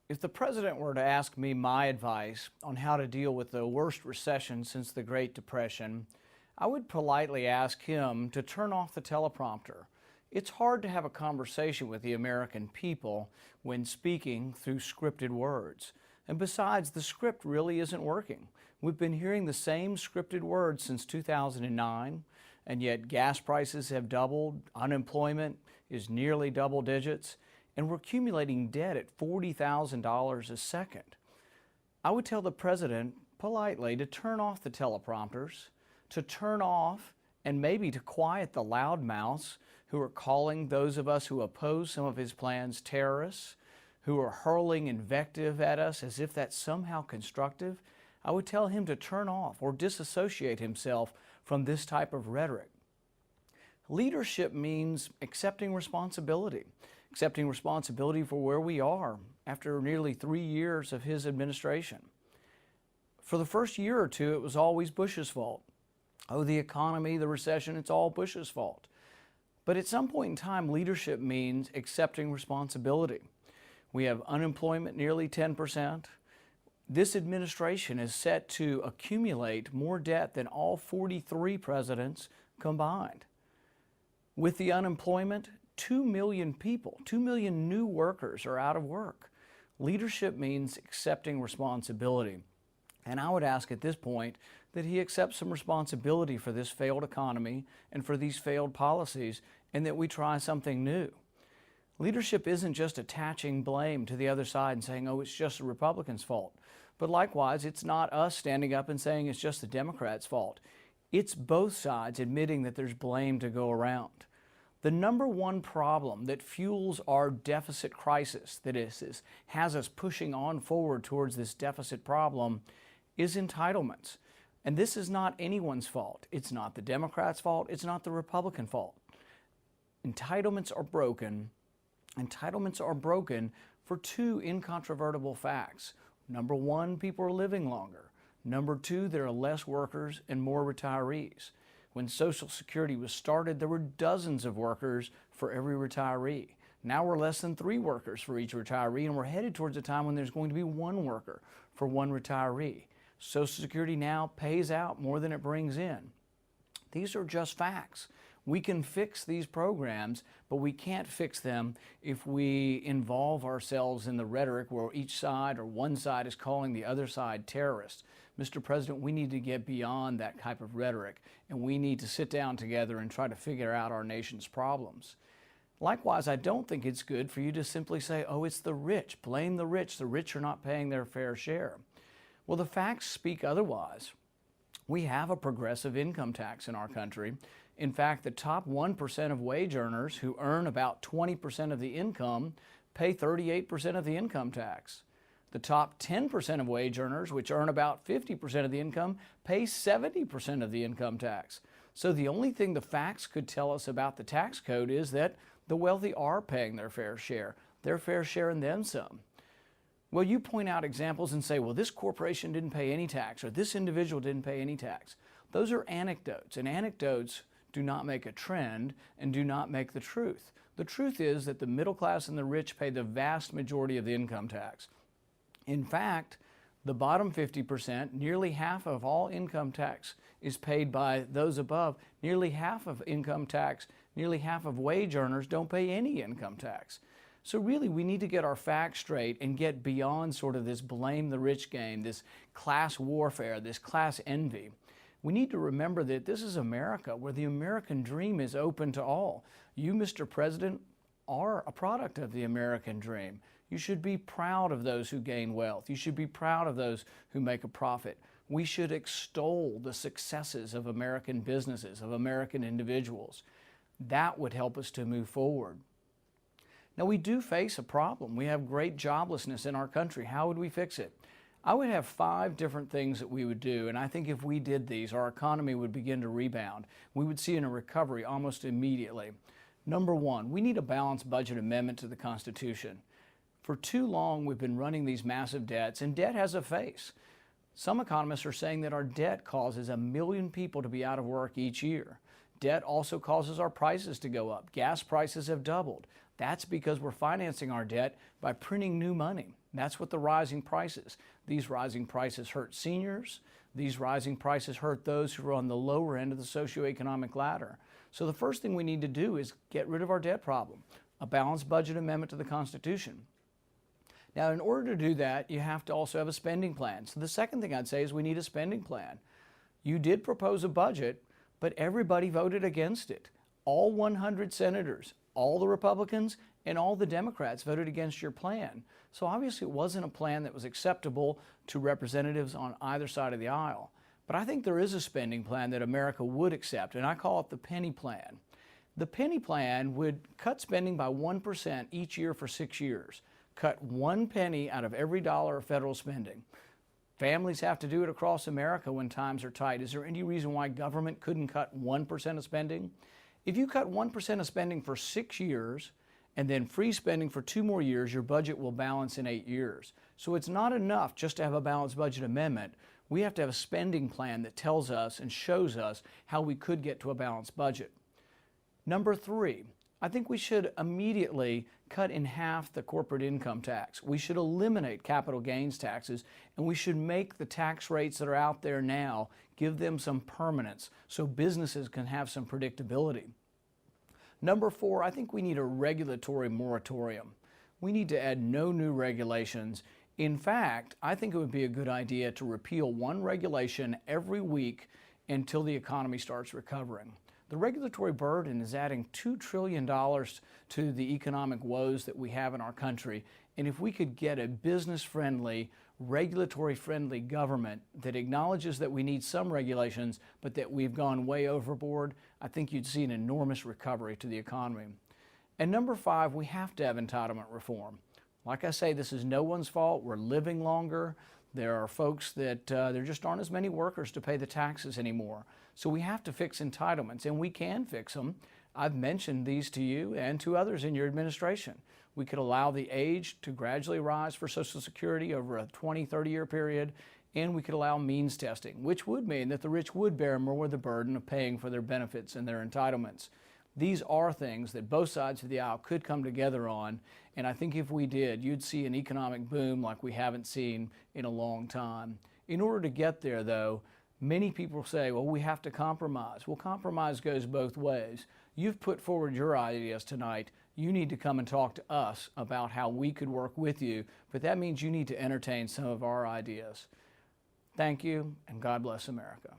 If the president were to ask me my advice on how to deal with the worst recession since the Great Depression, I would politely ask him to turn off the teleprompter. It's hard to have a conversation with the American people when speaking through scripted words. And besides, the script really isn't working. We've been hearing the same scripted words since 2009, and yet gas prices have doubled, unemployment is nearly double digits, and we're accumulating debt at $40,000 a second. I would tell the president politely to turn off the teleprompters, to turn off and maybe to quiet the loudmouths who are calling those of us who oppose some of his plans terrorists, who are hurling invective at us as if that's somehow constructive. I would tell him to turn off or disassociate himself from this type of rhetoric. Leadership means accepting responsibility for where we are after nearly 3 years of his administration. For the first year or two, it was always Bush's fault. Oh, the economy, the recession, it's all Bush's fault. But at some point in time, leadership means accepting responsibility. We have unemployment nearly 10%. This administration is set to accumulate more debt than all 43 presidents combined. With the unemployment, 2 million people, 2 million new workers are out of work. Leadership means accepting responsibility. And I would ask at this point that he accept some responsibility for this failed economy and for these failed policies, and that we try something new. Leadership isn't just attaching blame to the other side and saying, oh, it's just the Republicans' fault. But likewise, it's not us standing up and saying it's just the Democrats' fault. It's both sides admitting that there's blame to go around. The number one problem that fuels our deficit crisis, that has us pushing on forward towards this deficit problem, is entitlements. And this is not anyone's fault. It's not the Democrats' fault. It's not the Republican fault. Entitlements are broken. Entitlements are broken for two incontrovertible facts. Number one, people are living longer. Number two, there are less workers and more retirees. When Social Security was started, there were dozens of workers for every retiree. Now we're less than 3 workers for each retiree, and we're headed towards a time when there's going to be 1 worker for 1 retiree. Social Security now pays out more than it brings in. These are just facts. We can fix these programs, but we can't fix them if we involve ourselves in the rhetoric where each side or one side is calling the other side terrorists. Mr. President, we need to get beyond that type of rhetoric, and we need to sit down together and try to figure out our nation's problems. Likewise, I don't think it's good for you to simply say, oh, it's the rich, blame the rich are not paying their fair share. Well, the facts speak otherwise. We have a progressive income tax in our country. In fact, the top 1% of wage earners who earn about 20% of the income pay 38% of the income tax. The top 10% of wage earners, which earn about 50% of the income, pay 70% of the income tax. So the only thing the facts could tell us about the tax code is that the wealthy are paying their fair share and then some. Well, you point out examples and say, well, this corporation didn't pay any tax, or this individual didn't pay any tax. Those are anecdotes, and anecdotes do not make a trend and do not make the truth. The truth is that the middle class and the rich pay the vast majority of the income tax. In fact, the bottom 50%, nearly half of all income tax is paid by those above. Nearly half of income tax, nearly half of wage earners don't pay any income tax. So really, we need to get our facts straight and get beyond sort of this blame the rich game, this class warfare, this class envy. We need to remember that this is America, where the American dream is open to all. You, Mr. President, are a product of the American dream. You should be proud of those who gain wealth. You should be proud of those who make a profit. We should extol the successes of American businesses, of American individuals. That would help us to move forward. Now, we do face a problem. We have great joblessness in our country. How would we fix it? I would have 5 different things that we would do, and I think if we did these, our economy would begin to rebound. We would see a recovery almost immediately. Number 1, we need a balanced budget amendment to the Constitution. For too long, we've been running these massive debts, and debt has a face. Some economists are saying that our debt causes 1 million people to be out of work each year. Debt also causes our prices to go up. Gas prices have doubled. That's because we're financing our debt by printing new money. And that's what the rising prices. These rising prices hurt seniors. These rising prices hurt those who are on the lower end of the socioeconomic ladder. So the first thing we need to do is get rid of our debt problem, a balanced budget amendment to the Constitution. Now, in order to do that, you have to also have a spending plan. So the second thing I'd say is we need a spending plan. You did propose a budget, but everybody voted against it. All 100 senators, all the Republicans, and all the Democrats voted against your plan. So obviously it wasn't a plan that was acceptable to representatives on either side of the aisle. But I think there is a spending plan that America would accept, and I call it the penny plan. The penny plan would cut spending by 1% each year for 6 years. Cut 1 penny out of every dollar of federal spending. Families have to do it across America when times are tight. Is there any reason why government couldn't cut 1% of spending? If you cut 1% of spending for 6 years and then free spending for 2 more years, your budget will balance in 8 years. So it's not enough just to have a balanced budget amendment. We have to have a spending plan that tells us and shows us how we could get to a balanced budget. Number 3, I think we should immediately cut in half the corporate income tax. We should eliminate capital gains taxes, and we should make the tax rates that are out there now, give them some permanence so businesses can have some predictability. Number 4, I think we need a regulatory moratorium. We need to add no new regulations. In fact, I think it would be a good idea to repeal 1 regulation every week until the economy starts recovering. The regulatory burden is adding $2 trillion to the economic woes that we have in our country. And if we could get a business-friendly, regulatory-friendly government that acknowledges that we need some regulations, but that we've gone way overboard, I think you'd see an enormous recovery to the economy. And number 5, we have to have entitlement reform. Like I say, this is no one's fault. We're living longer. There are folks that there just aren't as many workers to pay the taxes anymore. So we have to fix entitlements, and we can fix them. I've mentioned these to you and to others in your administration. We could allow the age to gradually rise for Social Security over a 20, 30-year period, and we could allow means testing, which would mean that the rich would bear more of the burden of paying for their benefits and their entitlements. These are things that both sides of the aisle could come together on, and I think if we did, you'd see an economic boom like we haven't seen in a long time. In order to get there, though, many people say, well, we have to compromise. Well, compromise goes both ways. You've put forward your ideas tonight. You need to come and talk to us about how we could work with you, but that means you need to entertain some of our ideas. Thank you, and God bless America.